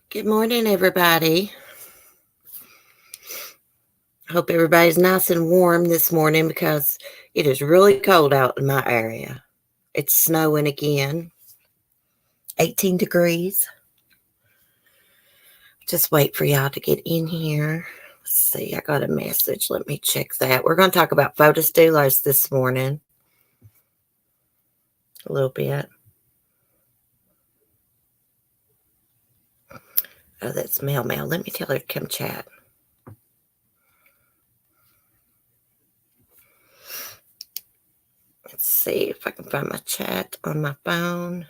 Good morning, everybody. Hope everybody's nice and warm this morning because it is really cold out in my area. It's snowing again, 18 degrees. Just wait for y'all to get in here. Let's see, I got a message. Let me check that. We're going to talk about Fotis Dulos this morning a little bit. Oh, that's Mel. Let me tell her to come chat. Let's see if I can find my chat on my phone.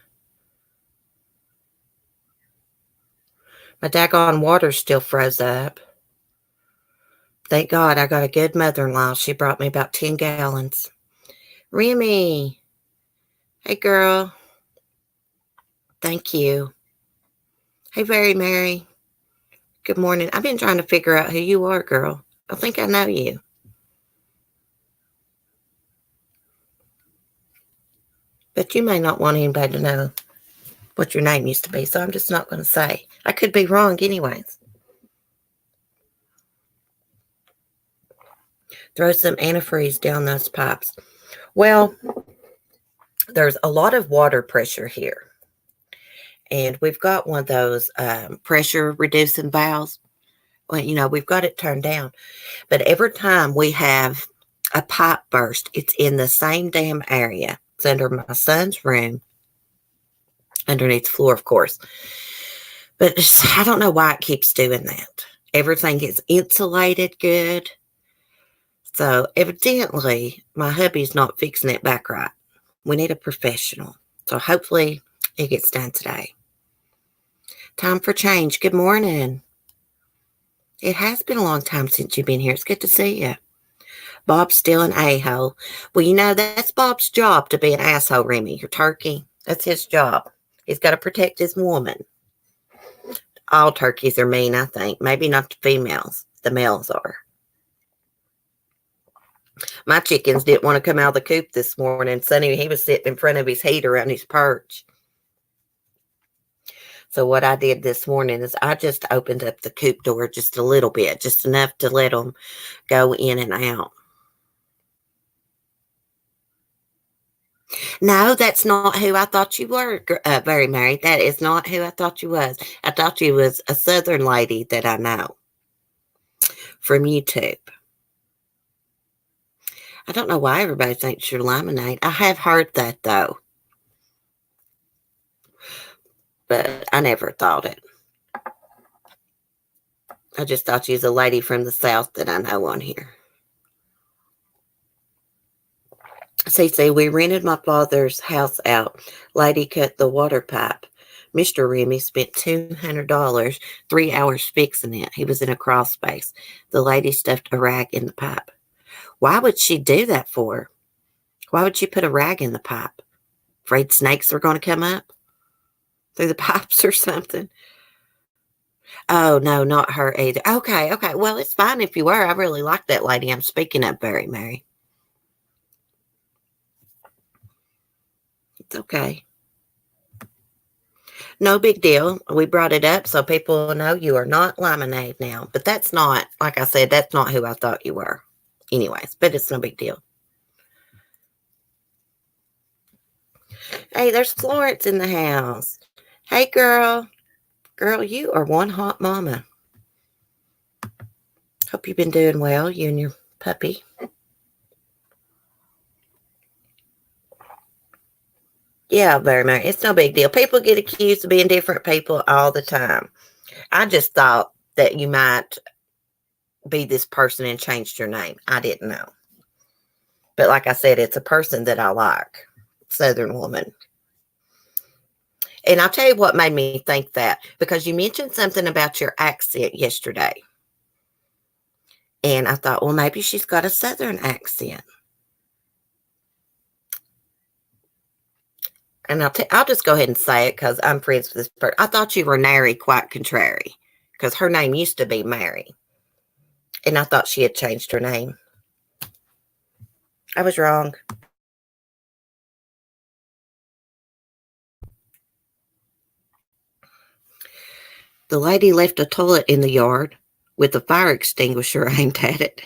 My daggone water still froze up. Thank God I got a good mother-in-law. She brought me about 10 gallons. Remy. Hey, girl. Thank you. Hey, Very Mary. Good morning. I've been trying to figure out who you are, girl. I think I know you. But you may not want anybody to know what your name used to be, so I'm just not going to say. I could be wrong anyways. Throw some antifreeze down those pipes. Well, there's a lot of water pressure here. And we've got one of those pressure reducing valves. Well, we've got it turned down. But every time we have a pipe burst, it's in the same damn area. It's under my son's room, underneath the floor, of course. But I don't know why it keeps doing that. Everything is insulated good. So evidently, my hubby's not fixing it back right. We need a professional. So hopefully it gets done today. Time for change. Good morning. It has been a long time since you've been here. It's good to see you. Bob's still an a-hole. Well, that's Bob's job to be an asshole, Remy. Your turkey. That's his job. He's got to protect his woman. All turkeys are mean, I think. Maybe not the females. The males are. My chickens didn't want to come out of the coop this morning. Sonny, he was sitting in front of his heater on his perch. So what I did this morning is I just opened up the coop door just a little bit, just enough to let them go in and out. No, that's not who I thought you were, Very Mary. That is not who I thought you was. I thought you was a Southern lady that I know from YouTube. I don't know why everybody thinks you're lemonade. I have heard that, though. But I never thought it. I just thought you was a lady from the South that I know on here. See, we rented my father's house out. Lady cut the water pipe. Mr. Remy spent $200, 3 hours fixing it. He was in a crawl space. The lady stuffed a rag in the pipe. Why would she do that for? Why would she put a rag in the pipe? Afraid snakes were going to come up through the pipes or something? Oh, no, not her either. Okay. Well, it's fine if you were. I really like that lady I'm speaking of, Very Mary. It's okay. No big deal. We brought it up so people know you are not lemonade now. But that's not, like I said, that's not who I thought you were. Anyways, but it's no big deal. Hey, there's Florence in the house. Hey, girl. Girl, you are one hot mama. Hope you've been doing well, you and your puppy. Yeah, very much. It's no big deal. People get accused of being different people all the time. I just thought that you might be this person and changed your name. I didn't know. But like I said, it's a person that I like. Southern woman. And I'll tell you what made me think that, because you mentioned something about your accent yesterday. And I thought, well, maybe she's got a Southern accent. And I'll just go ahead and say it because I'm friends with this person. I thought you were Nary quite contrary, because her name used to be Mary. And I thought she had changed her name. I was wrong. The lady left a toilet in the yard with a fire extinguisher aimed at it.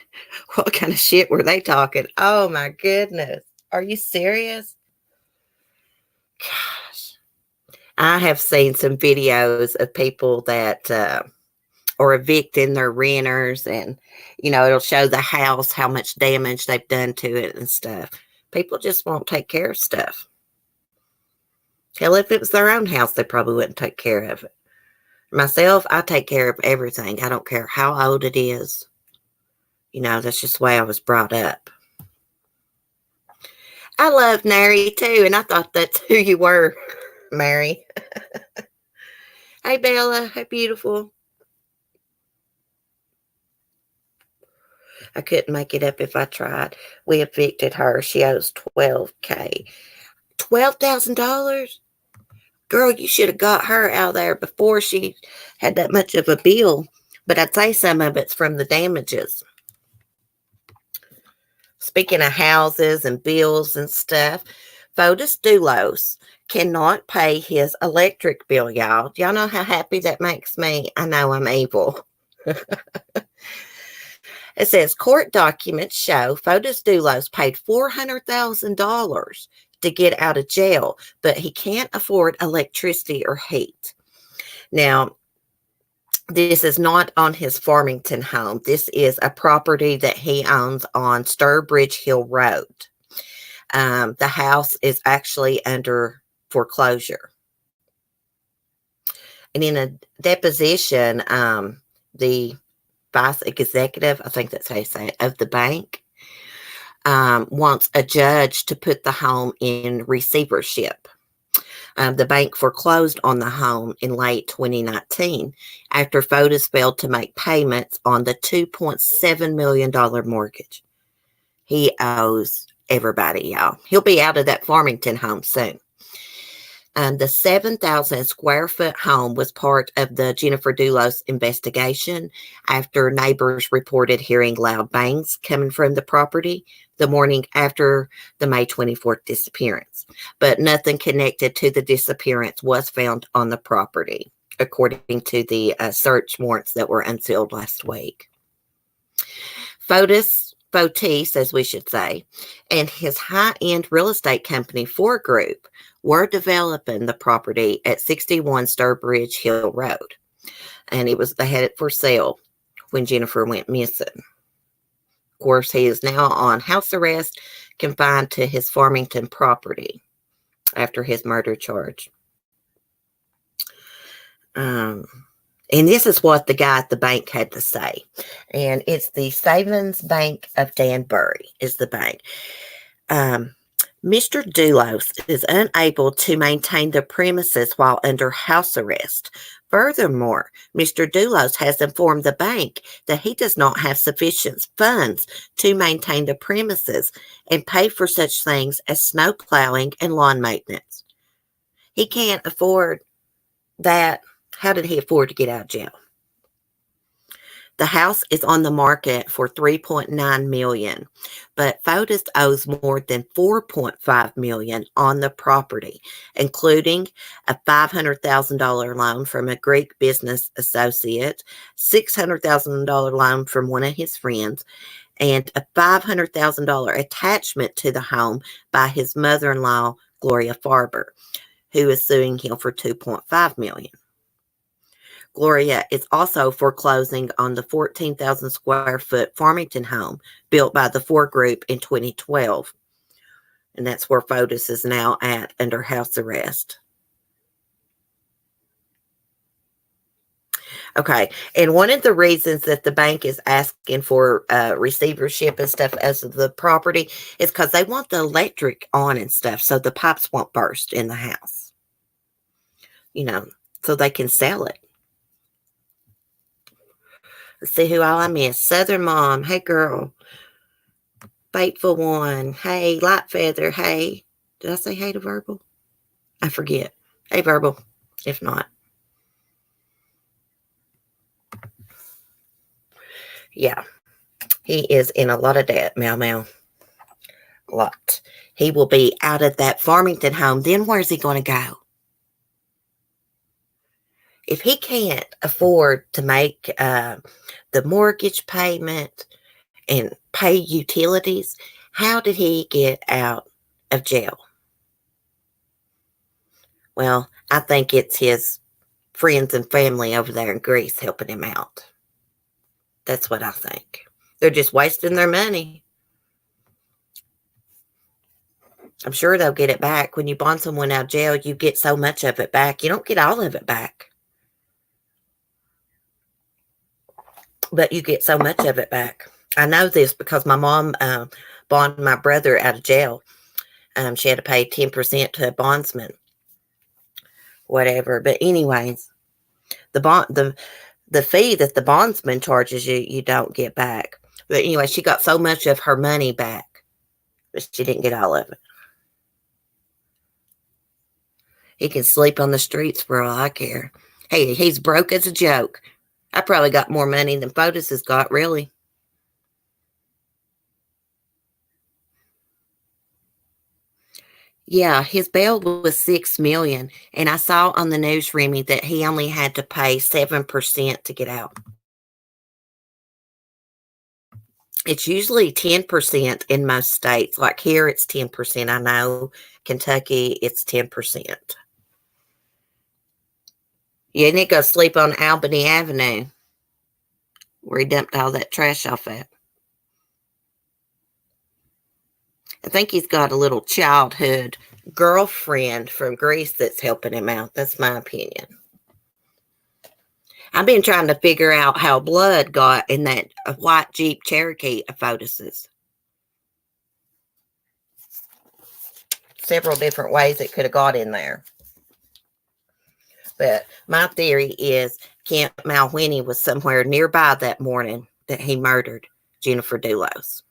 What kind of shit were they talking? Oh my goodness. Are you serious? Gosh. I have seen some videos of people that are evicting their renters, and, it'll show the house, how much damage they've done to it and stuff. People just won't take care of stuff. Hell, if it was their own house, they probably wouldn't take care of it. Myself, I take care of everything. I don't care how old it is. That's just the way I was brought up. I love Mary too, and I thought that's who you were, Mary. Hey, Bella. Hey, beautiful. I couldn't make it up if I tried. We evicted her. She owes $12K. $12,000? Girl, you should have got her out of there before she had that much of a bill. But I'd say some of it's from the damages. Speaking of houses and bills and stuff, Fotis Dulos cannot pay his electric bill, y'all. Do y'all know how happy that makes me? I know I'm evil. It says court documents show Fotis Dulos paid $400,000 to get out of jail, but he can't afford electricity or heat. Now, this is not on his Farmington home. This is a property that he owns on Sturbridge Hill Road. The house is actually under foreclosure. And in a deposition, the vice executive, I think that's how you say it, of the bank, wants a judge to put the home in receivership. The bank foreclosed on the home in late 2019 after Fotis failed to make payments on the $2.7 million mortgage. He owes everybody, y'all. He'll be out of that Farmington home soon. The 7,000 square foot home was part of the Jennifer Dulos investigation after neighbors reported hearing loud bangs coming from the property the morning after the May 24th disappearance. But nothing connected to the disappearance was found on the property, according to the search warrants that were unsealed last week. Fotis, as we should say, and his high-end real estate company, Four Group, were developing the property at 61 Sturbridge Hill Road. And they had it for sale when Jennifer went missing. Of course, he is now on house arrest, confined to his Farmington property after his murder charge. And this is what the guy at the bank had to say. And it's the Savings Bank of Danbury is the bank. Mr. Dulos is unable to maintain the premises while under house arrest. Furthermore, Mr. Dulos has informed the bank that he does not have sufficient funds to maintain the premises and pay for such things as snow plowing and lawn maintenance. He can't afford that. How did he afford to get out of jail? The house is on the market for $3.9 million, but Fotis owes more than $4.5 million on the property, including a $500,000 loan from a Greek business associate, $600,000 loan from one of his friends, and a $500,000 attachment to the home by his mother-in-law, Gloria Farber, who is suing him for $2.5 million. Gloria is also foreclosing on the 14,000 square foot Farmington home built by the Four Group in 2012. And that's where Fotis is now at under house arrest. Okay. And one of the reasons that the bank is asking for receivership and stuff as of the property is because they want the electric on and stuff so the pipes won't burst in the house. So they can sell it. Let's see who all I missed. Southern Mom. Hey, girl. Faithful One. Hey, Light Feather. Hey. Did I say hey to Verbal? I forget. Hey, Verbal. If not. Yeah. He is in a lot of debt, Meow Meow. A lot. He will be out of that Farmington home. Then where's he going to go? If he can't afford to make the mortgage payment and pay utilities, how did he get out of jail? Well, I think it's his friends and family over there in Greece helping him out. That's what I think. They're just wasting their money. I'm sure they'll get it back. When you bond someone out of jail, you get so much of it back. You don't get all of it back, but you get so much of it back. I know this because my mom bonded my brother out of jail. She had to pay 10% to a bondsman, whatever. But anyways, the fee that the bondsman charges you, you don't get back. But anyway, she got so much of her money back, but she didn't get all of it. He can sleep on the streets for all I care. Hey, he's broke as a joke. I probably got more money than Fotis has got, really. Yeah, his bail was $6 million, and I saw on the news, Remy, that he only had to pay 7% to get out. It's usually 10% in most states. Like here, it's 10%. I know Kentucky, it's 10%. Yeah, and he go sleep on Albany Avenue, where he dumped all that trash off at. I think he's got a little childhood girlfriend from Greece that's helping him out. That's my opinion. I've been trying to figure out how blood got in that white Jeep Cherokee of Fotis's. Several different ways it could have got in there. But my theory is Camp Malwhinnie was somewhere nearby that morning that he murdered Jennifer Dulos.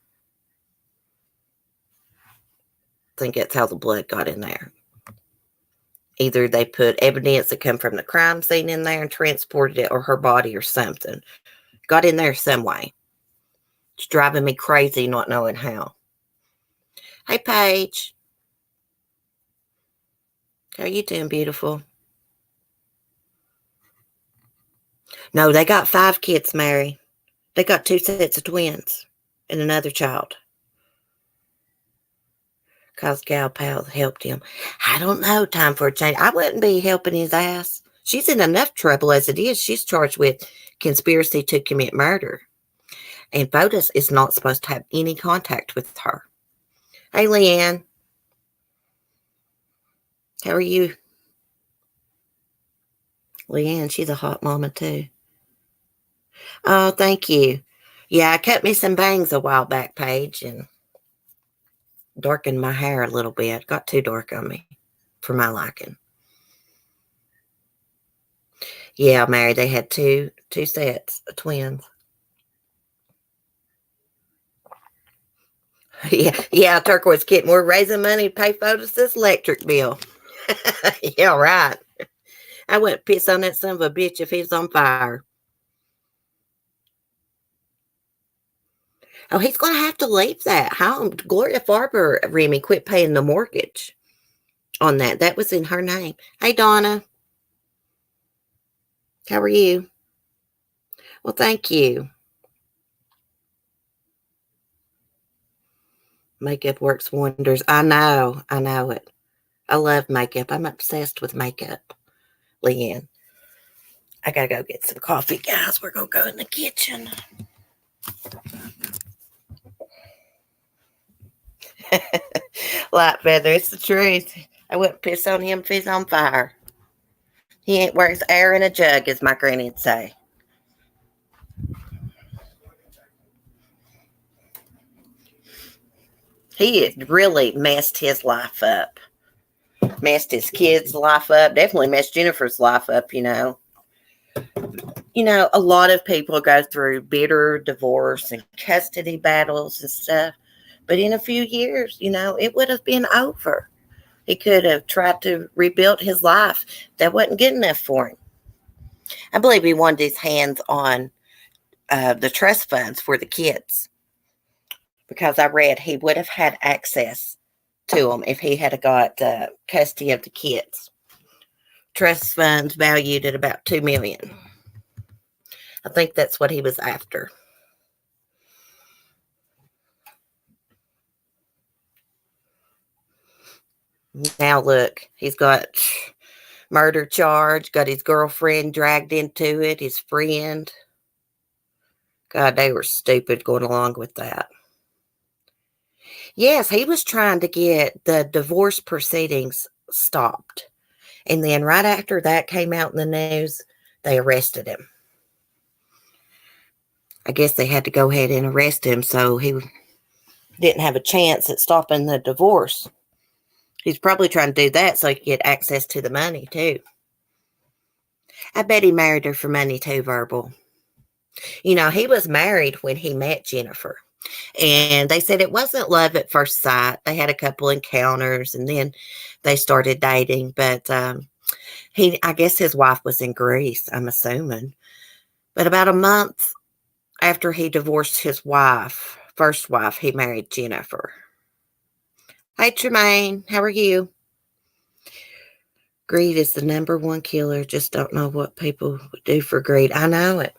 I think that's how the blood got in there. Either they put evidence that come from the crime scene in there and transported it, or her body or something. Got in there some way. It's driving me crazy not knowing how. Hey, Paige. How are you doing, beautiful? No, they got 5 kids, Mary. They got 2 sets of twins and another child. Cause Gal Pal helped him. I don't know, time for a change. I wouldn't be helping his ass. She's in enough trouble as it is. She's charged with conspiracy to commit murder. And Fotis is not supposed to have any contact with her. Hey, Leanne. How are you? Leanne, she's a hot mama too. Oh, thank you. Yeah, I cut me some bangs a while back, Paige, and darkened my hair a little bit. Got too dark on me for my liking. Yeah, Mary, they had two sets of twins. Yeah, turquoise kitten. We're raising money to pay Fotis' electric bill. Yeah, right. I wouldn't piss on that son of a bitch if he was on fire. Oh, he's going to have to leave that home. Gloria Farber, Remy, quit paying the mortgage on that. That was in her name. Hey, Donna. How are you? Well, thank you. Makeup works wonders. I know it. I love makeup. I'm obsessed with makeup. Leanne, I gotta go get some coffee, guys. We're gonna go in the kitchen. Light feather, it's the truth. I wouldn't piss on him if he's on fire. He ain't worth air in a jug, as my granny'd say. He had really messed his life up. Messed his kids' life up. Definitely messed Jennifer's life up, you know. You know, a lot of people go through bitter divorce and custody battles and stuff. But in a few years, you know, it would have been over. He could have tried to rebuild his life. That wasn't good enough for him. I believe he wanted his hands on the trust funds for the kids, because I read he would have had access to them if he had got custody of the kids. trust funds valued at about $2 million. I think that's what he was after. Now look, he's got murder charge, got his girlfriend dragged into it, his friend. God, they were stupid going along with that. Yes, he was trying to get the divorce proceedings stopped. And then right after that came out in the news, they arrested him. I guess they had to go ahead and arrest him so he didn't have a chance at stopping the divorce. He's probably trying to do that so he could get access to the money, too. I bet he married her for money, too, Verbal. You know, he was married when he met Jennifer. And they said it wasn't love at first sight. They had a couple encounters, and then they started dating. But I guess his wife was in Greece, I'm assuming. But about a month after he divorced his wife, first wife, he married Jennifer. Hey, Tremaine, how are you? Greed is the #1 killer. Just don't know what people would do for greed. I know it.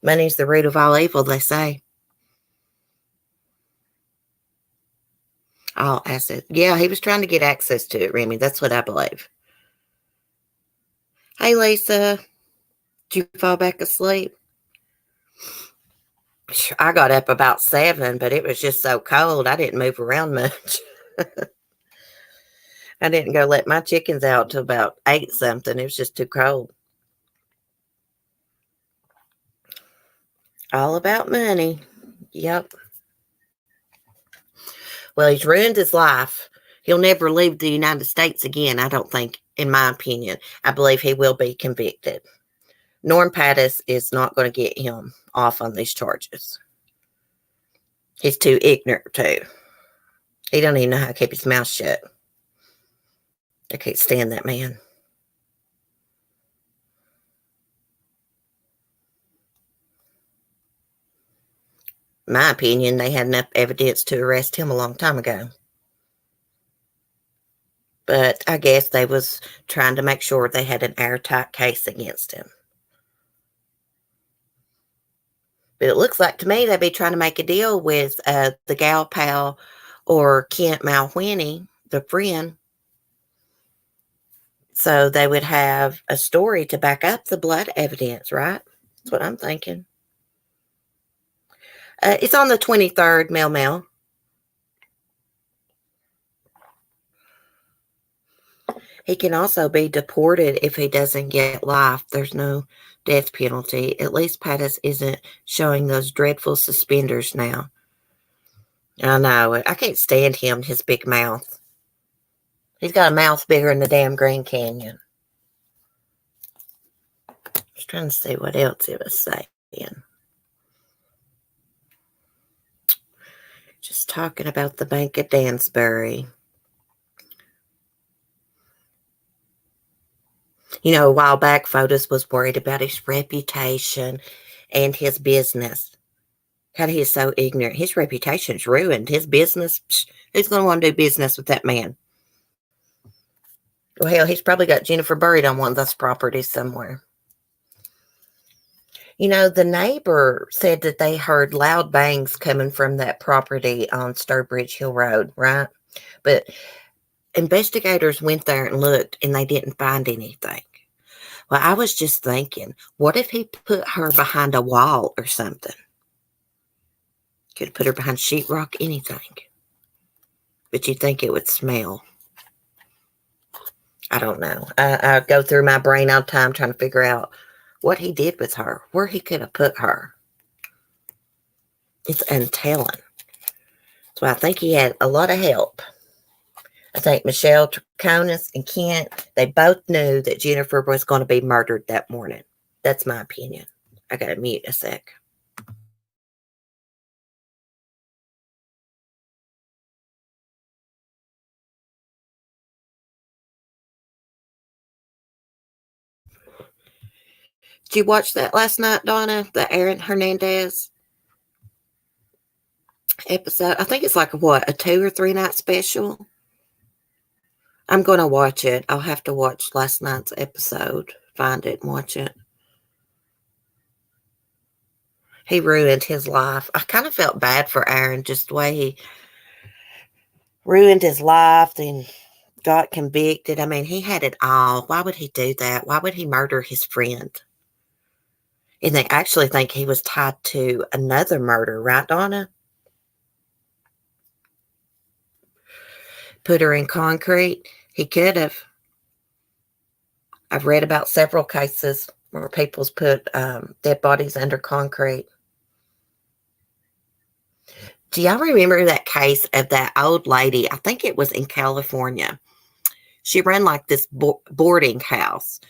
Money's the root of all evil, they say. All assets. Yeah, he was trying to get access to it, Remy. That's what I believe. Hey, Lisa. Did you fall back asleep? I got up about 7, but it was just so cold. I didn't move around much. I didn't go let my chickens out till about 8 something. It was just too cold. All about money. Yep. Well, he's ruined his life. He'll never leave the United States again, I don't think, in my opinion. I believe he will be convicted. Norm Pattis is not going to get him off on these charges. He's too ignorant, too. He don't even know how to keep his mouth shut. I can't stand that man. In my opinion, they had enough evidence to arrest him a long time ago. But I guess they was trying to make sure they had an airtight case against him. But it looks like to me they'd be trying to make a deal with the gal pal or Kent Malwhinnie, the friend. So they would have a story to back up the blood evidence, right? That's what I'm thinking. It's on the 23rd, Mel. He can also be deported if he doesn't get life. There's no death penalty. At least Pattis isn't showing those dreadful suspenders now. I know. I can't stand him, his big mouth. He's got a mouth bigger than the damn Grand Canyon. I was trying to see what else it was saying. Just talking about the Bank of Dansbury. You know, a while back, Fotis was worried about his reputation and his business. God, he is so ignorant. His reputation's ruined. His business, who's going to want to do business with that man? Well, hell, he's probably got Jennifer buried on one of those properties somewhere. You know, the neighbor said that they heard loud bangs coming from that property on Sturbridge Hill Road, right? But investigators went there and looked, and they didn't find anything. Well, I was just thinking, what if he put her behind a wall or something? Could have put her behind sheetrock, anything. But you'd think it would smell. I don't know. I go through my brain all the time trying to figure out what he did with her, where he could have put her. It's untelling. So I think he had a lot of help. I think Michelle Troconis and Kent, they both knew that Jennifer was going to be murdered that morning. That's my opinion. I got to mute a sec. Did you watch that last night, Donna? The Aaron Hernandez episode? I think it's like a 2 or 3 night special. I'm going to watch it. I'll have to watch last night's episode, find it and watch it. He ruined his life. I kind of felt bad for Aaron, just the way he ruined his life and got convicted. I mean, he had it all. Why would he do that? Why would he murder his friend? And they actually think he was tied to another murder, right, Donna? Put her in concrete. He could have. I've read about several cases where people's put dead bodies under concrete. Do y'all remember that case of that old lady? I think it was in California. She ran like this boarding house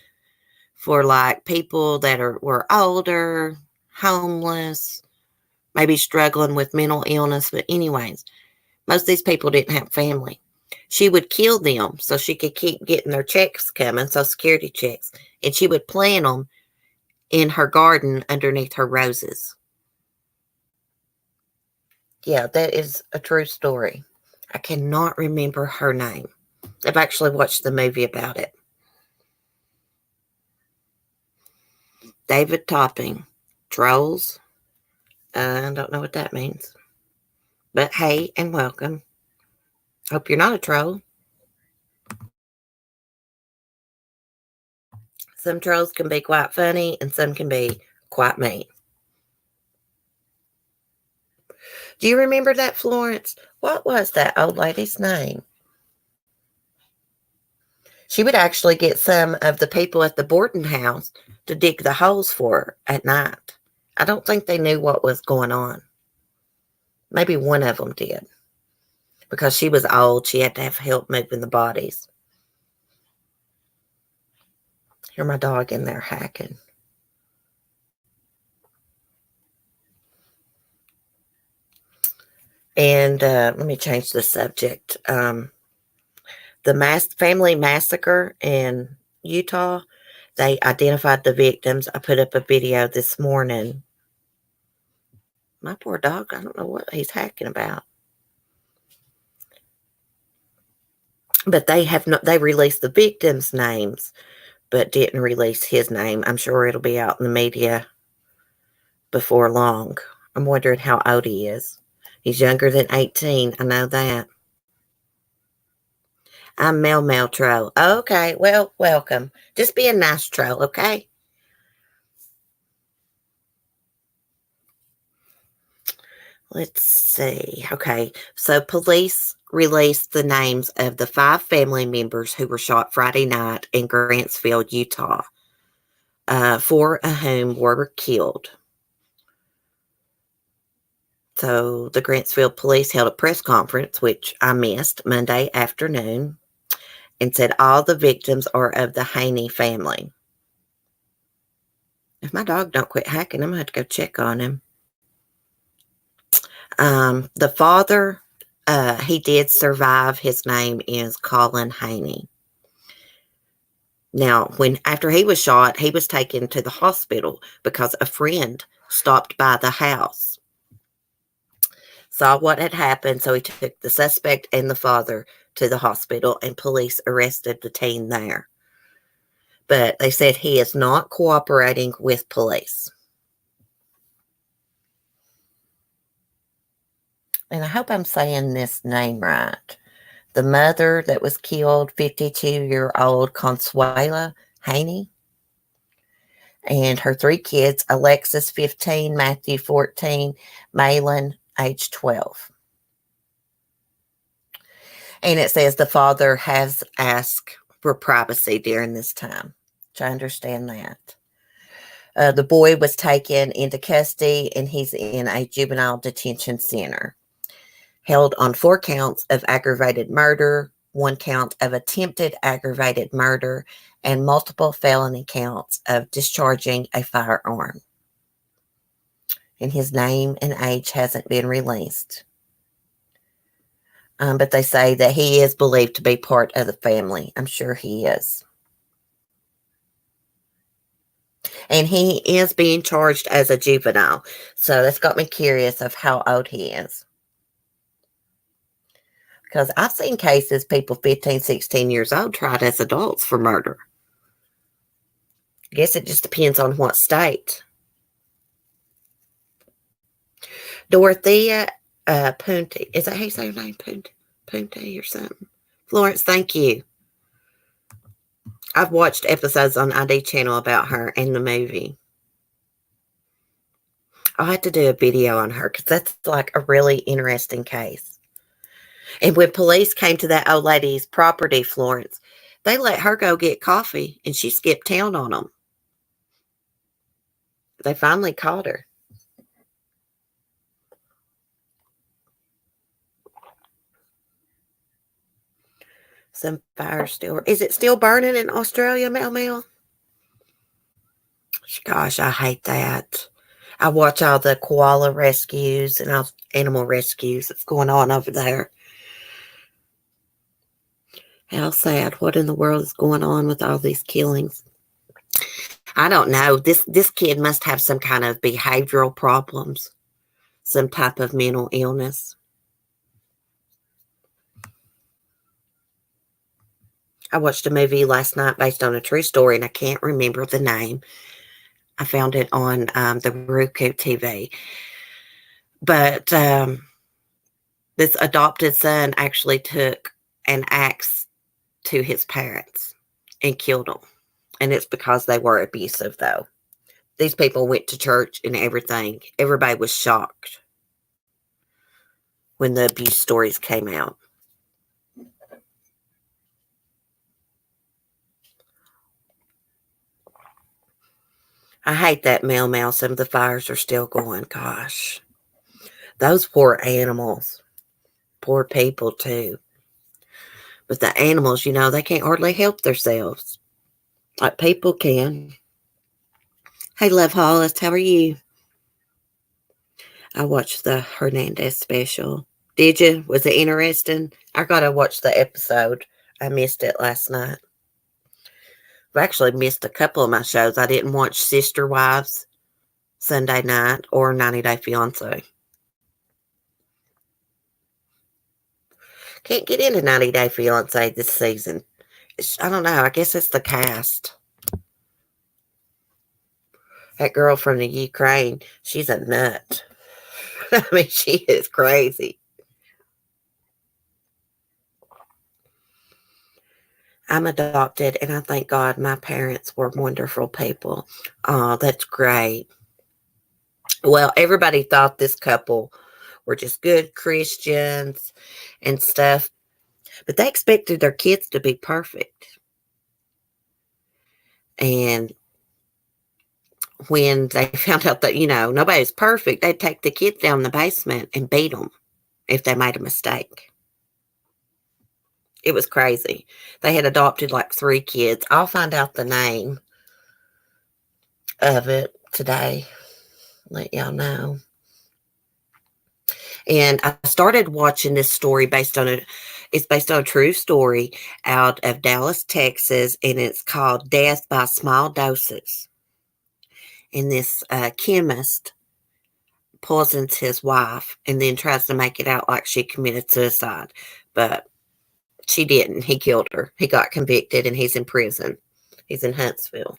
for like people that were older, homeless, maybe struggling with mental illness. But anyways, most of these people didn't have family. She would kill them so she could keep getting their checks coming, Social Security checks. And she would plant them in her garden underneath her roses. Yeah, that is a true story. I cannot remember her name. I've actually watched the movie about it. David Topping. Trolls. I don't know what that means. But hey, and welcome. Hope you're not a troll. Some trolls can be quite funny and some can be quite mean. Do you remember that, Florence? What was that old lady's name? She would actually get some of the people at the boarding house to dig the holes for her at night. I don't think they knew what was going on. Maybe one of them did. Because she was old, she had to have help moving the bodies. Hear my dog in there hacking. And let me change the subject. The family massacre in Utah, they identified the victims. I put up a video this morning. My poor dog, I don't know what he's hacking about. But they released the victims' names, but didn't release his name. I'm sure it'll be out in the media before long. I'm wondering how old he is. He's younger than 18. I know that. I'm Mel Troll. Okay, well, welcome. Just be a nice troll, okay? Let's see. Okay, so police released the names of the 5 family members who were shot Friday night in Grantsville, Utah. 4 of whom were killed. So the Grantsville police held a press conference, which I missed Monday afternoon, and said all the victims are of the Haney family. If my dog don't quit hacking, I'm going to have to go check on him. The father, he did survive. His name is Colin Haney. Now, after he was shot, he was taken to the hospital because a friend stopped by the house, saw what had happened, so he took the suspect and the father to the hospital, and police arrested the teen there. But they said he is not cooperating with police. And I hope I'm saying this name right. The mother that was killed, 52-year-old Consuela Haney, and her 3 kids, Alexis, 15, Matthew, 14, Malin, age 12. And it says the father has asked for privacy during this time. I understand that. The boy was taken into custody, and he's in a juvenile detention center, held on 4 counts of aggravated murder, 1 count of attempted aggravated murder, and multiple felony counts of discharging a firearm. And his name and age hasn't been released. But they say that he is believed to be part of the family. I'm sure he is. And he is being charged as a juvenile. So that's got me curious of how old he is. Because I've seen cases, people 15, 16 years old tried as adults for murder. I guess it just depends on what state. Dorothea Punti. Is that how you say her name? Punti or something? Florence, thank you. I've watched episodes on ID channel about her and the movie. I'll have to do a video on her because that's like a really interesting case. And when police came to that old lady's property, Florence, they let her go get coffee and she skipped town on them. They finally caught her. Some fire still. Is it still burning in Australia, Mel? Gosh, I hate that. I watch all the koala rescues and all animal rescues that's going on over there. How sad. What in the world is going on with all these killings? I don't know. This kid must have some kind of behavioral problems, some type of mental illness. I watched a movie last night based on a true story, and I can't remember the name. I found it on the Roku TV. But this adopted son actually took an axe to his parents and killed them. And it's because they were abusive, though. These people went to church and everything. Everybody was shocked when the abuse stories came out. I hate that Mel. Some of the fires are still going. Gosh. Those poor animals. Poor people, too. But the animals, they can't hardly help themselves. Like people can. Hey, Love Hollis, how are you? I watched the Hernandez special. Did you? Was it interesting? I got to watch the episode. I missed it last night. I've actually missed a couple of my shows. I didn't watch Sister Wives Sunday night or 90 Day Fiancé. Can't get into 90 Day Fiancé this season. I don't know. I guess it's the cast. That girl from the Ukraine, she's a nut. I mean, she is crazy. I'm adopted, and I thank God my parents were wonderful people. Oh, that's great. Well, everybody thought this couple were just good Christians and stuff, but they expected their kids to be perfect. And when they found out that, nobody's perfect, they'd take the kids down in the basement and beat them if they made a mistake. It was crazy. They had adopted like 3 kids. I'll find out the name of it today. Let y'all know. And I started watching this story it's based on a true story out of Dallas, Texas, and it's called Death by Small Doses. And this chemist poisons his wife and then tries to make it out like she committed suicide. But she didn't. He killed her. He got convicted and he's in prison. He's in Huntsville.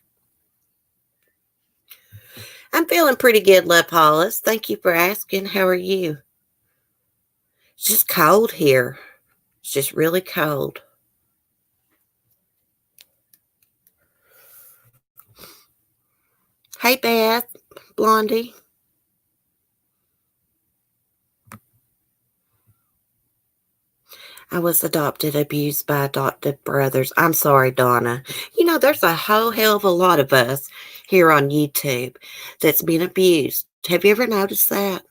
I'm feeling pretty good, Love Hollis. Thank you for asking. How are you? It's just cold here. It's just really cold. Hey, Beth, Blondie. I was adopted, abused by adopted brothers. I'm sorry, Donna. There's a whole hell of a lot of us here on YouTube that's been abused. Have you ever noticed that?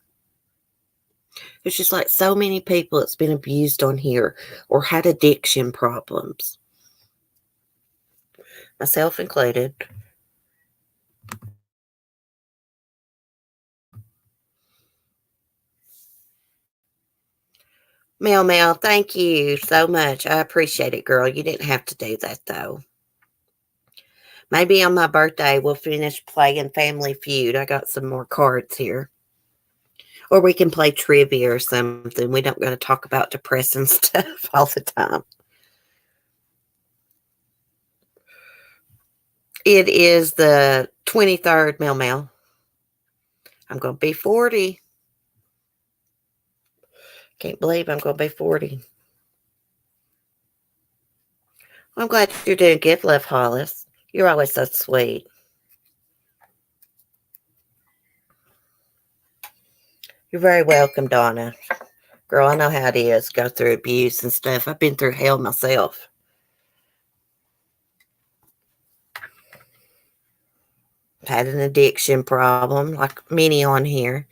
There's just like so many people that's been abused on here or had addiction problems. Myself included. Mel, thank you so much. I appreciate it, girl. You didn't have to do that, though. Maybe on my birthday, we'll finish playing Family Feud. I got some more cards here. Or we can play trivia or something. We don't got to talk about depressing stuff all the time. It is the 23rd, Mel. I'm going to be 40. Can't believe I'm going to be 40. I'm glad you're doing good, Love Hollis. You're always so sweet. You're very welcome, Donna. Girl, I know how it is. Go through abuse and stuff. I've been through hell myself. I've had an addiction problem, like many on here.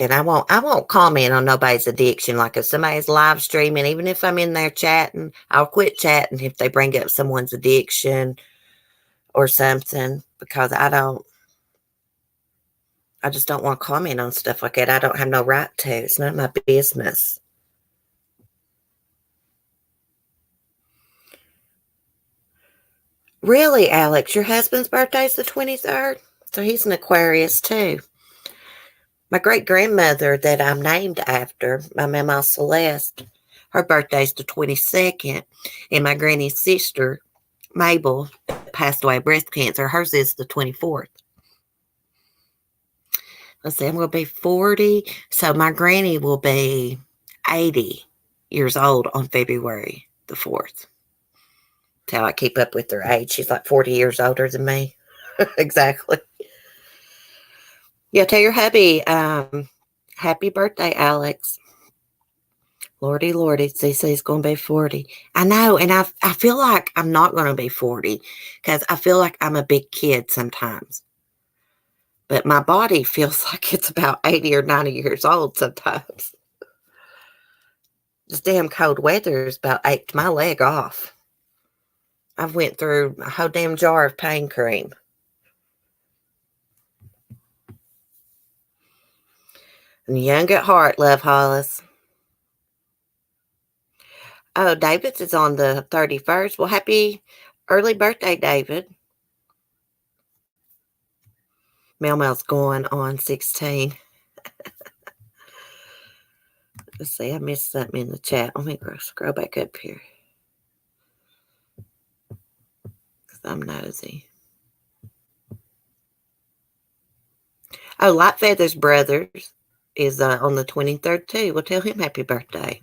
And I won't comment on nobody's addiction. Like if somebody's live streaming, even if I'm in there chatting, I'll quit chatting if they bring up someone's addiction or something, because I just don't want to comment on stuff like that. I don't have no right to. It's none of my business. Really, Alex, your husband's birthday's the 23rd? So he's an Aquarius too. My great grandmother that I'm named after, my Mama Celeste, her birthday's the 22nd. And my granny's sister, Mabel, passed away of breast cancer. Hers is the 24th. Let's see, I'm going to be 40. So my granny will be 80 years old on February the 4th. That's how I keep up with her age. She's like 40 years older than me. Exactly. Yeah, tell your hubby, happy birthday, Alex. Lordy, Lordy, CC's going to be 40. I know, and I feel like I'm not going to be 40 because I feel like I'm a big kid sometimes. But my body feels like it's about 80 or 90 years old sometimes. This damn cold weather has about ached my leg off. I've went through a whole damn jar of pain cream. And young at heart, Love Hollis. Oh, David's is on the 31st. Well, happy early birthday, David. Mel's going on 16. Let's see, I missed something in the chat. Let me scroll back up here. Because I'm nosy. Oh, Light Feathers Brothers is on the 23rd, too. We'll tell him happy birthday.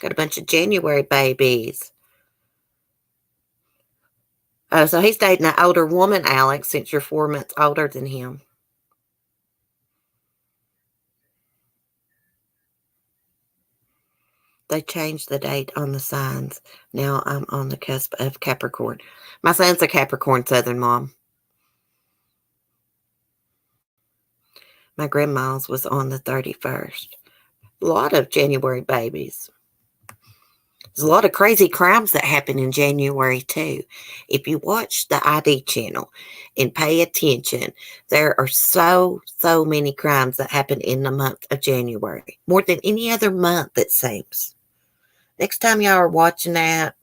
Got a bunch of January babies. Oh, so he's dating an older woman, Alex, since you're 4 months older than him. They changed the date on the signs. Now I'm on the cusp of Capricorn. My son's a Capricorn Southern Mom. My grandma's was on the 31st. A lot of January babies. There's a lot of crazy crimes that happen in January, too. If you watch the ID channel and pay attention, there are so many crimes that happen in the month of January. More than any other month, it seems. Next time y'all are watching that,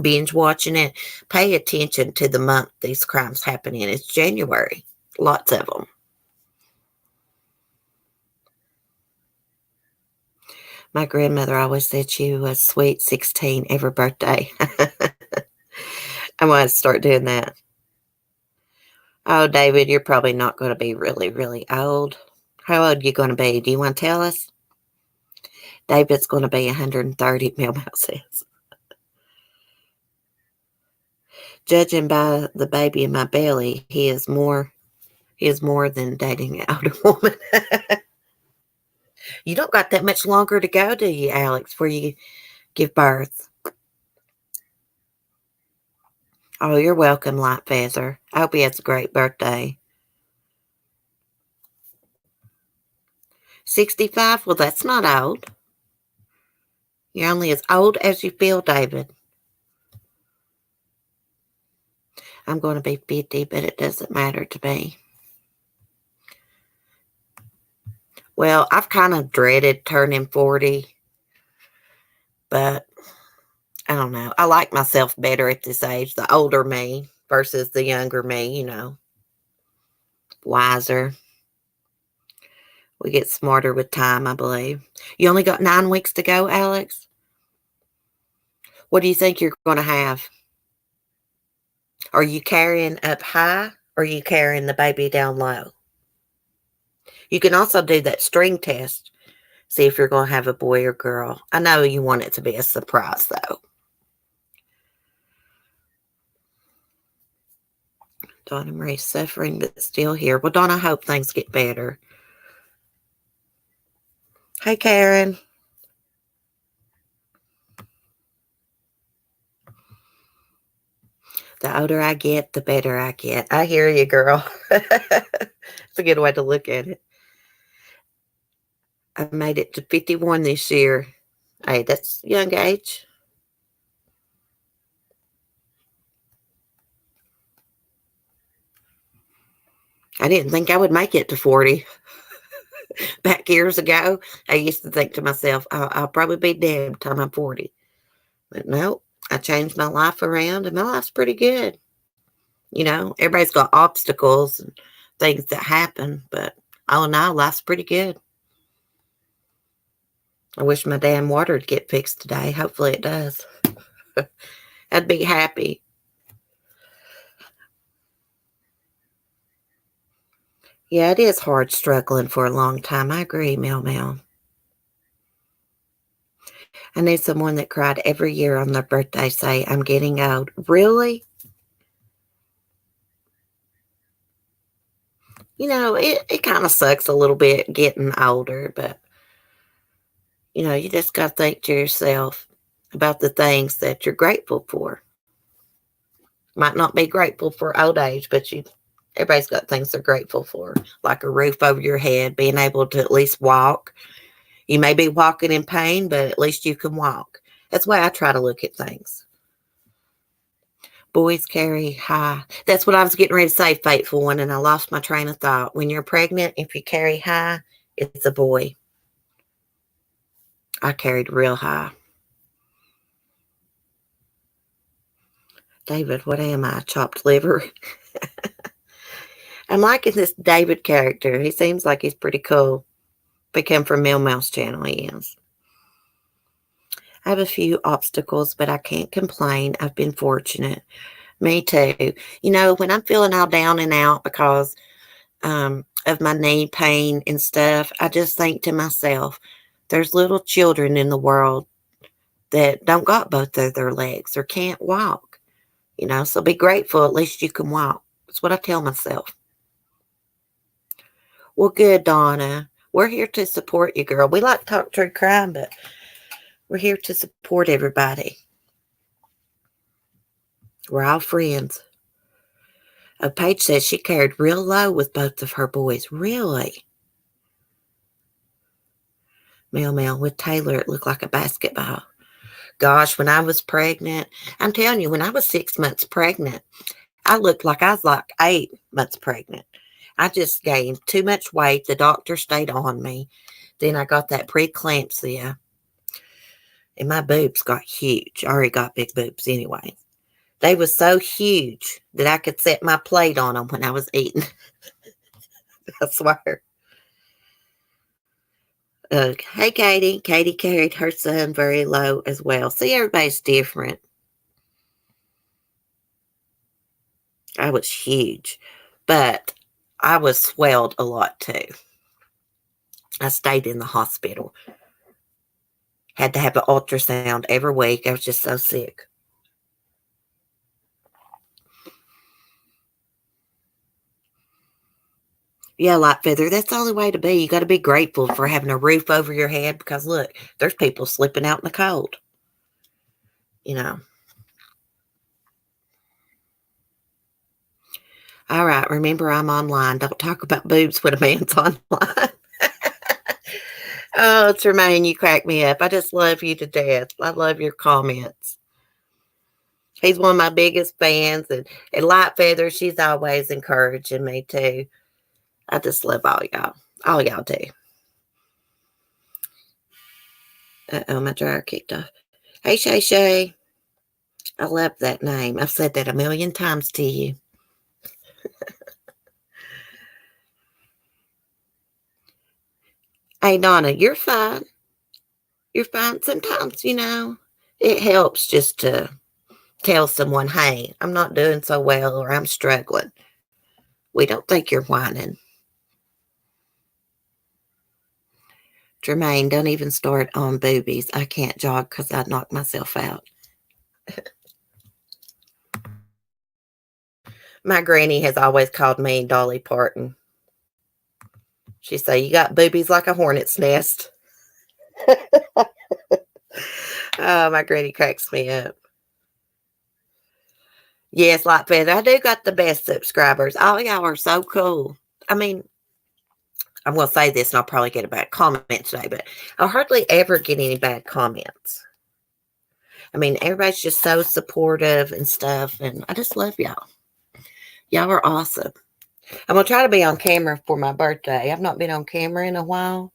binge watching it, pay attention to the month these crimes happen in. It's January. Lots of them. My grandmother always said she was sweet 16 every birthday. I want to start doing that. Oh, David, you're probably not going to be really, really old. How old are you going to be? Do you want to tell us? David's going to be 130, Mel says. Judging by the baby in my belly, he is more than dating an older woman. You don't got that much longer to go, do you, Alex, before you give birth? Oh, you're welcome, Light Feather. I hope he has a great birthday. 65? Well, that's not old. You're only as old as you feel, David. I'm going to be 50, but it doesn't matter to me. Well, I've kind of dreaded turning 40, but I don't know. I like myself better at this age, the older me versus the younger me, wiser. We get smarter with time, I believe. You only got 9 weeks to go, Alex? What do you think you're going to have? Are you carrying up high or are you carrying the baby down low? You can also do that string test. See if you're going to have a boy or girl. I know you want it to be a surprise, though. Donna Marie's suffering, but still here. Well, Donna, I hope things get better. Hey, Karen. The older I get, the better I get. I hear you, girl. It's a good way to look at it. I made it to 51 this year. Hey, that's young age. I didn't think I would make it to 40. Back years ago, I used to think to myself, I'll probably be dead by the time I'm 40. But no, I changed my life around, and my life's pretty good. You know, everybody's got obstacles and things that happen, but all in all, life's pretty good. I wish my damn water would get fixed today. Hopefully it does. I'd be happy. Yeah, it is hard struggling for a long time. I agree, Mel Mel. I knew someone that cried every year on their birthday say, I'm getting old. Really? You know, it kind of sucks a little bit getting older, but, you know, you just got to think to yourself about the things that you're grateful for. Might not be grateful for old age, but everybody's got things they're grateful for, like a roof over your head, being able to at least walk. You may be walking in pain, but at least you can walk. That's why I try to look at things. Boys carry high. That's what I was getting ready to say, faithful one, and I lost my train of thought. When you're pregnant, if you carry high, it's a boy. I carried real high. David, what am I? Chopped liver? I'm liking this David character. He seems like he's pretty cool. If he come from Mel Mel's channel, he is. I have a few obstacles, but I can't complain. I've been fortunate. Me too. You know, when I'm feeling all down and out because of my knee pain and stuff, I just think to myself, there's little children in the world that don't got both of their legs or can't walk, you know, so be grateful at least you can walk. That's what I tell myself. Well, good, Donna. We're here to support you, girl. We like to talk true crime, but we're here to support everybody. We're all friends. Paige says she carried real low with both of her boys. Really? Mel Mel, with Taylor, it looked like a basketball. Gosh, when I was pregnant, I'm telling you, when I was 6 months pregnant, I looked like I was like 8 months pregnant. I just gained too much weight. The doctor stayed on me. Then I got that preeclampsia. And my boobs got huge. I already got big boobs anyway. They was so huge that I could set my plate on them when I was eating. I swear. Hey, Katie. Katie carried her son very low as well. See, everybody's different. I was huge, but I was swelled a lot too. I stayed in the hospital. Had to have an ultrasound every week. I was just so sick. Yeah, light feather. That's the only way to be. You got to be grateful for having a roof over your head because look, there's people slipping out in the cold. You know. All right. Remember, I'm online. Don't talk about boobs when a man's online. Oh, Tremaine, you crack me up. I just love you to death. I love your comments. He's one of my biggest fans, and Light Feather, she's always encouraging me too. I just love all y'all. All y'all do. Uh-oh, my dryer kicked off. Hey, Shay Shay. I love that name. I've said that a million times to you. Hey, Donna, you're fine. You're fine. Sometimes, it helps just to tell someone, hey, I'm not doing so well or I'm struggling. We don't think you're whining. Jermaine, don't even start on boobies. I can't jog because I'd knock myself out. My granny has always called me Dolly Parton. She say, you got boobies like a hornet's nest. Oh, my granny cracks me up. Yes, like Feather, I do got the best subscribers. All y'all are so cool. I mean, I'm going to say this and I'll probably get a bad comment today, but I hardly ever get any bad comments. I mean, everybody's just so supportive and stuff, and I just love y'all. Y'all are awesome. I'm going to try to be on camera for my birthday. I've not been on camera in a while,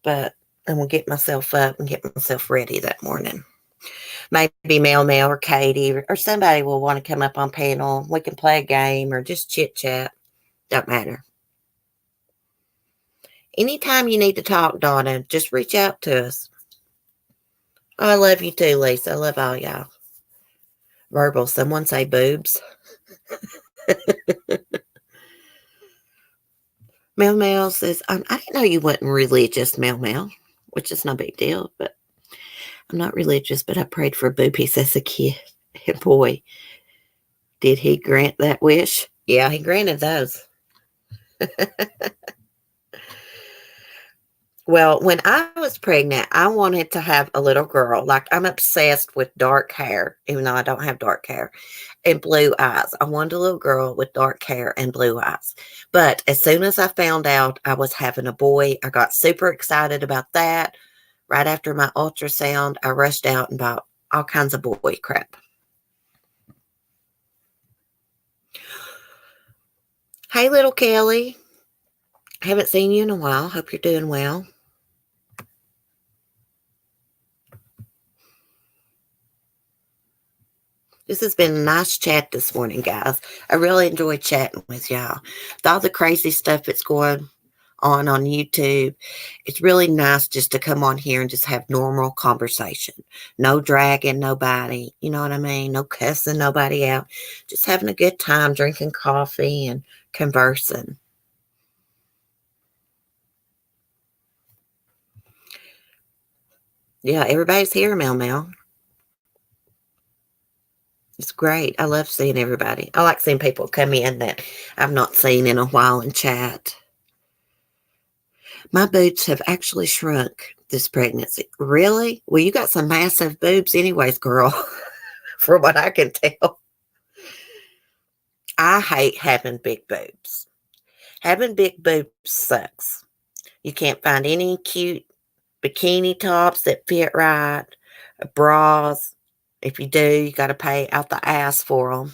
but I'm going to get myself up and get myself ready that morning. Maybe Mel or Katie or somebody will want to come up on panel. We can play a game or just chit chat. Don't matter. Anytime you need to talk, Donna, just reach out to us. Oh, I love you too, Lisa. I love all y'all. Verbal. Someone say boobs. Mel says, I didn't know you wasn't religious, Mel, which is no big deal, but I'm not religious, but I prayed for boobies as a kid. And boy, did he grant that wish? Yeah, he granted those. Well, when I was pregnant, I wanted to have a little girl. Like, I'm obsessed with dark hair, even though I don't have dark hair, and blue eyes. I wanted a little girl with dark hair and blue eyes. But as soon as I found out I was having a boy, I got super excited about that. Right after my ultrasound, I rushed out and bought all kinds of boy crap. Hey, little Kelly. Haven't seen you in a while. Hope you're doing well. This has been a nice chat this morning, guys. I really enjoyed chatting with y'all. With all the crazy stuff that's going on YouTube, it's really nice just to come on here and just have normal conversation. No dragging nobody, you know what I mean? No cussing nobody out. Just having a good time, drinking coffee and conversing. Yeah, everybody's here, Mel. It's great. I love seeing everybody. I like seeing people come in that I've not seen in a while and chat. My boobs have actually shrunk this pregnancy. Really? Well, you got some massive boobs anyways, girl, from what I can tell. I hate having big boobs. Having big boobs sucks. You can't find any cute bikini tops that fit right, bras. If you do, you got to pay out the ass for them.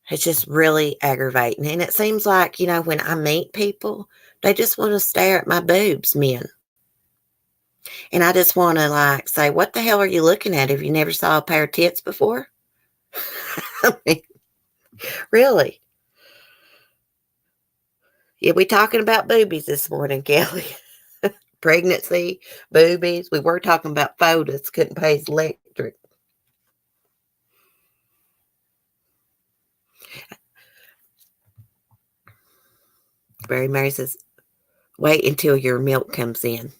It's just really aggravating. And it seems like, when I meet people, they just want to stare at my boobs, men. And I just want to say, what the hell are you looking at? Have you never saw a pair of tits before? I mean, really? Yeah, we talking about boobies this morning, Kelly. Pregnancy, boobies. We were talking about Fotis, couldn't pay his electric. Barry Mary says, wait until your milk comes in.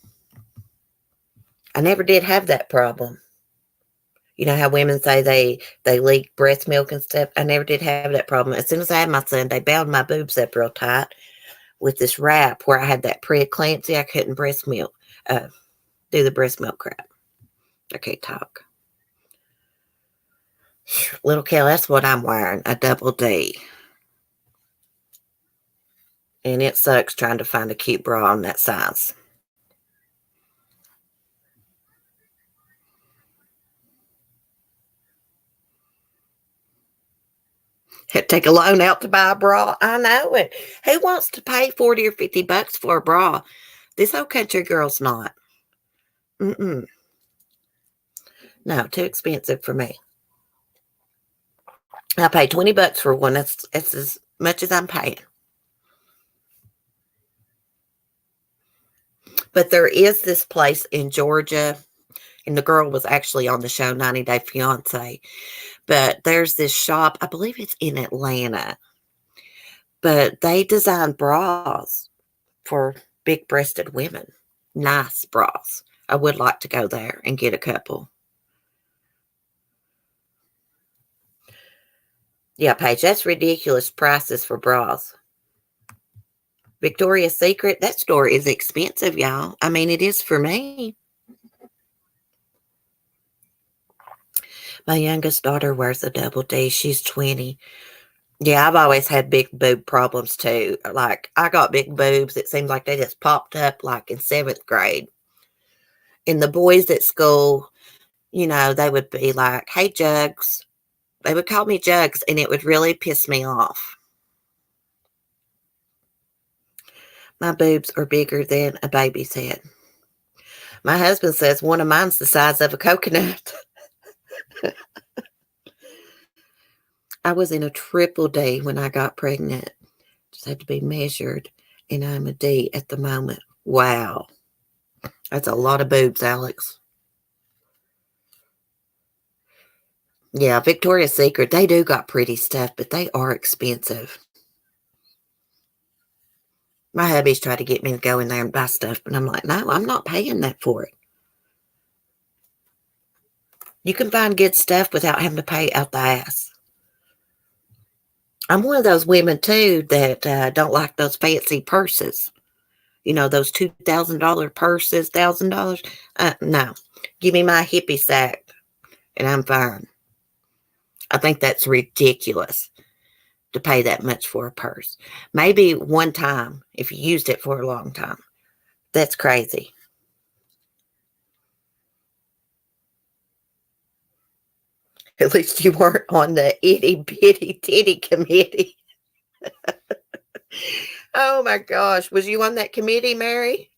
I never did have that problem. You know how women say they leak breast milk and stuff? I never did have that problem. As soon as I had my son, they bound my boobs up real tight with this wrap where I had that preeclampsia. I couldn't do the breast milk crap. I can't talk. Little Kelly, that's what I'm wearing, a double D. And it sucks trying to find a cute bra on that size. Had to take a loan out to buy a bra. I know it. Who wants to pay 40 or 50 bucks for a bra? This old country girl's not. Mm-mm. No, too expensive for me. I pay 20 bucks for one. That's as much as I'm paying. But there is this place in Georgia, and the girl was actually on the show 90 Day Fiance. But there's this shop, I believe it's in Atlanta, but they design bras for big breasted women. Nice bras. I would like to go there and get a couple. Yeah, Paige, that's ridiculous prices for bras. Victoria's Secret, that store is expensive, y'all. I mean, it is for me. My youngest daughter wears a double D. She's 20. Yeah, I've always had big boob problems too. Like, I got big boobs. It seems like they just popped up like in 7th grade. And the boys at school, they would be like, hey, Jugs. They would call me Jugs, and it would really piss me off. My boobs are bigger than a baby's head. My husband says one of mine's the size of a coconut. I was in a triple D when I got pregnant. Just had to be measured, and I'm a D at the moment. Wow. That's a lot of boobs, Alex. Yeah, Victoria's Secret, they do got pretty stuff, but they are expensive. My hubby's tried to get me to go in there and buy stuff, but I'm like, no, I'm not paying that for it. You can find good stuff without having to pay out the ass. I'm one of those women, too, that don't like those fancy purses. Those $2,000 purses, $1,000. No. Give me my hippie sack, and I'm fine. I think that's ridiculous to pay that much for a purse. Maybe one time, if you used it for a long time. That's crazy. At least you weren't on the itty bitty titty committee. Oh my gosh. Was you on that committee, Mary?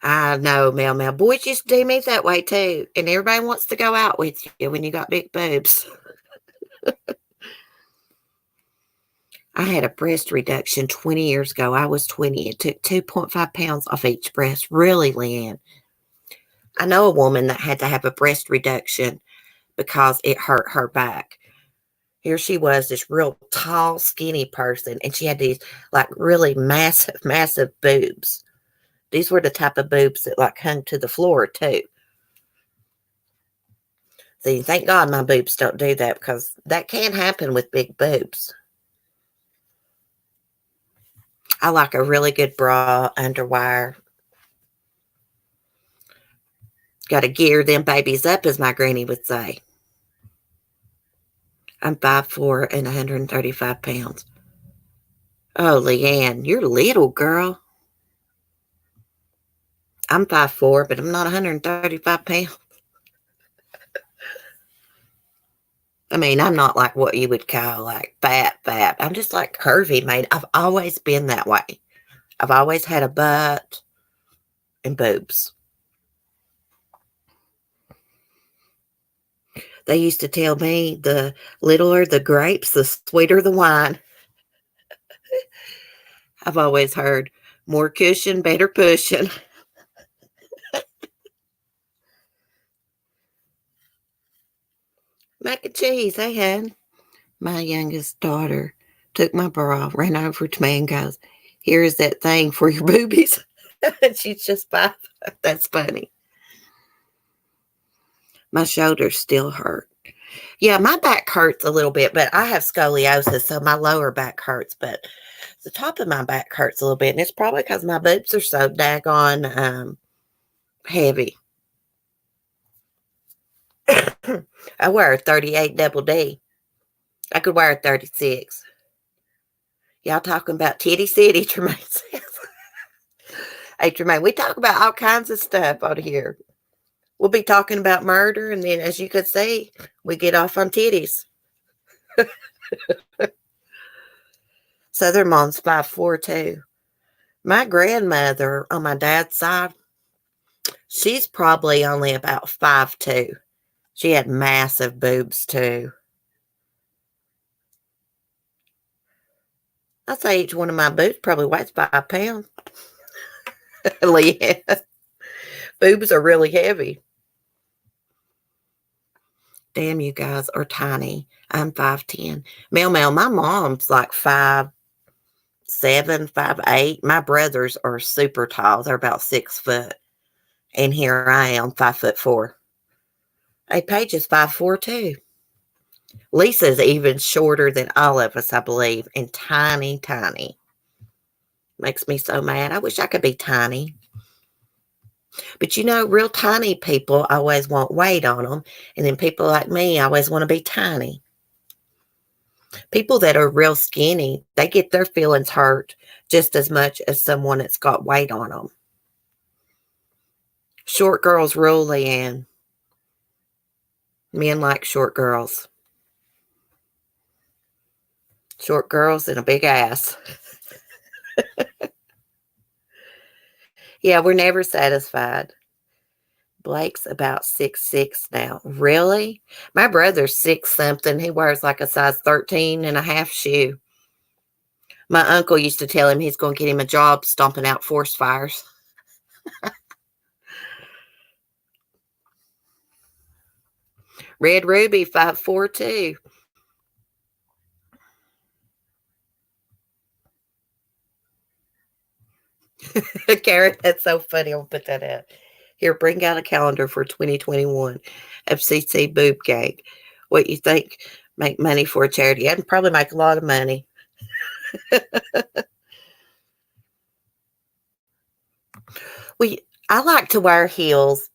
I know, Mel. Boys used to do me that way too. And everybody wants to go out with you when you got big boobs. I had a breast reduction 20 years ago. I was 20. It took 2.5 pounds off each breast. Really, Leanne? I know a woman that had to have a breast reduction because it hurt her back. Here she was, this real tall, skinny person, and she had these like really massive, massive boobs. These were the type of boobs that like hung to the floor too. See, thank God my boobs don't do that, because that can happen with big boobs. I like a really good bra, underwire. Got to gear them babies up, as my granny would say. I'm 5'4" and 135 pounds. Oh, Leanne, you're little, girl. I'm 5'4", but I'm not 135 pounds. I mean, I'm not like what you would call like fat. I'm just like curvy, mate. I've always been that way. I've always had a butt and boobs. They used to tell me the littler the grapes, the sweeter the wine. I've always heard more cushion, better pushing. Mac and cheese, hey, hun. My youngest daughter took my bra, ran over to me and goes, here is that thing for your boobies. And she's just 5. That's funny. My shoulders still hurt. Yeah, my back hurts a little bit, but I have scoliosis, so my lower back hurts, but the top of my back hurts a little bit, and it's probably because my boobs are so daggone heavy. I wear a 38 double D. I could wear a 36. Y'all talking about titty city, Tremaine says. Hey, Tremaine, we talk about all kinds of stuff out here. We'll be talking about murder, and then, as you could see, we get off on titties. Southern mom's 5'4" too. My grandmother on my dad's side, she's probably only about 5'2". She had massive boobs too. I'd say each one of my boots probably weighs 5 pounds. Yeah. Boobs are really heavy. Damn, you guys are tiny. I'm 5'10". Mel, my mom's like 5'7", 5'8". My brothers are super tall. They're about 6 foot. And here I am, 5'4". Hey, Paige is 5'4" too. Lisa's even shorter than all of us, I believe, and tiny, tiny. Makes me so mad. I wish I could be tiny. But real tiny people always want weight on them. And then people like me always want to be tiny. People that are real skinny, they get their feelings hurt just as much as someone that's got weight on them. Short girls rule, Leanne. Men like short girls. Short girls and a big ass. Yeah, we're never satisfied. Blake's about 6'6" now. Really? My brother's 6-something. He wears like a size 13 and a half shoe. My uncle used to tell him he's going to get him a job stomping out forest fires. Red Ruby, 5'4" too. Karen, that's so funny. I'll put that out. Here, bring out a calendar for 2021. FCC boob cake. What you think? Make money for a charity. I'd probably make a lot of money. I like to wear heels,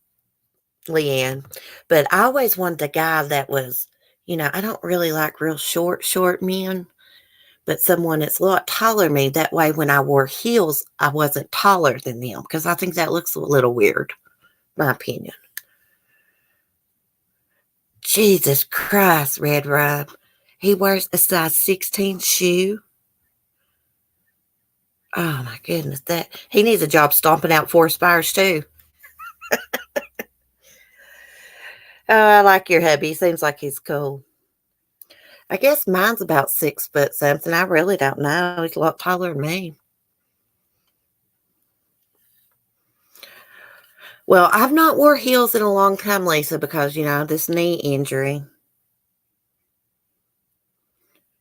Leanne, but I always wanted a guy that was, I don't really like real short men, but someone that's a lot taller than me. That way, when I wore heels, I wasn't taller than them because I think that looks a little weird, my opinion. Jesus Christ, Red Rub. He wears a size 16 shoe. Oh my goodness, that he needs a job stomping out forest fires too. Oh, I like your hubby. He seems like he's cool. I guess mine's about 6 foot something. I really don't know. He's a lot taller than me. Well, I've not wore heels in a long time, Lisa, because, this knee injury.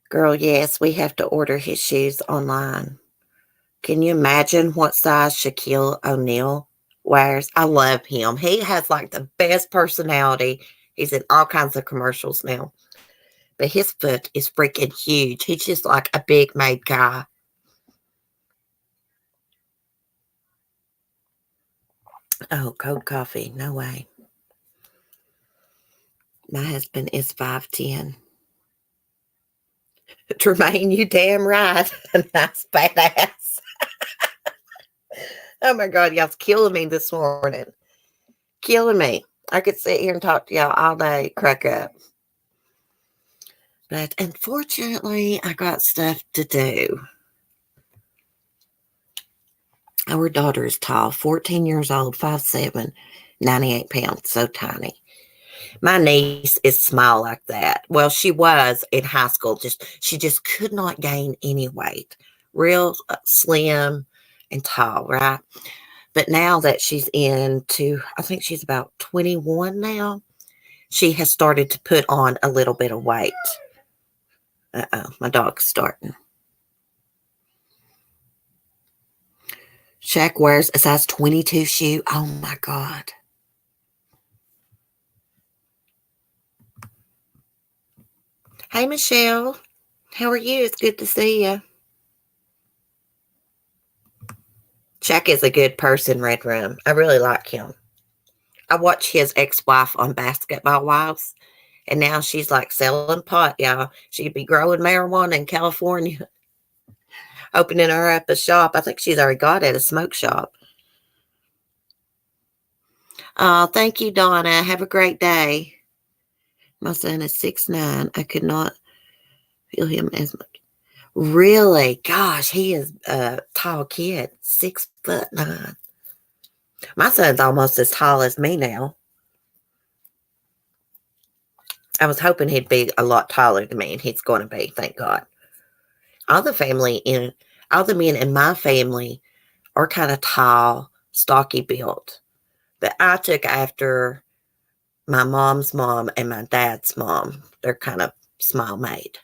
Girl, yes, we have to order his shoes online. Can you imagine what size Shaquille O'Neal wears? I love him. He has like the best personality. He's in all kinds of commercials now. But his foot is freaking huge. He's just like a big made guy. Oh, cold coffee. No way. My husband is 5'10". Tremaine, you damn right. Nice badass. Oh my God, y'all's killing me this morning. Killing me. I could sit here and talk to y'all all day, crack up. But unfortunately, I got stuff to do. Our daughter is tall, 14 years old, 5'7", 98 pounds, so tiny. My niece is small like that. Well, she was in high school. She just could not gain any weight. Real slim and tall, right? But now that she's I think she's about 21 now, she has started to put on a little bit of weight. Uh-oh, my dog's starting. Shaq wears a size 22 shoe. Oh, my God. Hey, Michelle. How are you? It's good to see you. Shaq is a good person, Red Room. I really like him. I watched his ex-wife on Basketball Wives, and now she's like selling pot, y'all. She'd be growing marijuana in California, opening her up a shop. I think she's already got it, a smoke shop. Thank you, Donna. Have a great day. My son is 6'9". I could not feel him as much. Really? Gosh, he is a tall kid, 6'9". My son's almost as tall as me now. I was hoping he'd be a lot taller than me, and he's going to be, thank God. all the men in my family are kind of tall, stocky built. But I took after my mom's mom and my dad's mom. They're kind of small made.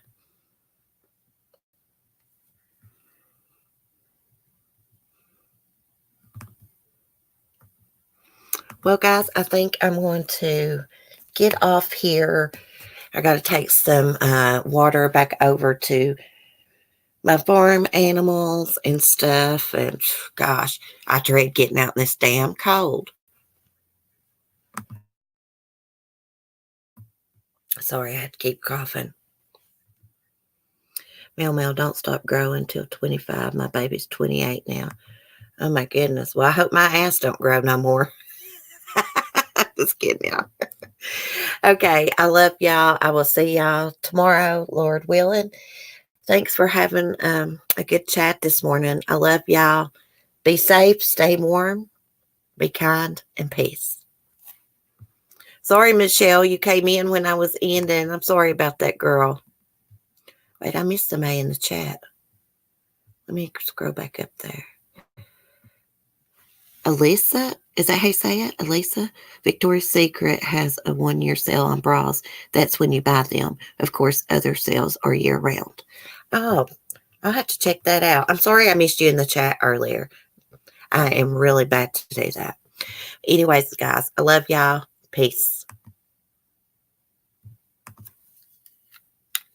Well, guys, I think I'm going to get off here. I got to take some water back over to my farm animals and stuff. And gosh, I dread getting out in this damn cold. Sorry, I had to keep coughing. Mel, don't stop growing till 25. My baby's 28 now. Oh my goodness. Well, I hope my ass don't grow no more. Just kidding, y'all. Okay, I love y'all. I will see y'all tomorrow, Lord willing. Thanks for having a good chat this morning. I love y'all. Be safe, stay warm, be kind, and peace. Sorry, Michelle, you came in when I was ending. I'm sorry about that, girl. Wait, I missed a May in the chat. Let me scroll back up there. Elisa, is that how you say it? Elisa? Victoria's Secret has a 1-year sale on bras. That's when you buy them. Of course, other sales are year round. Oh, I'll have to check that out. I'm sorry I missed you in the chat earlier. I am really bad to do that. Anyways, guys, I love y'all. Peace.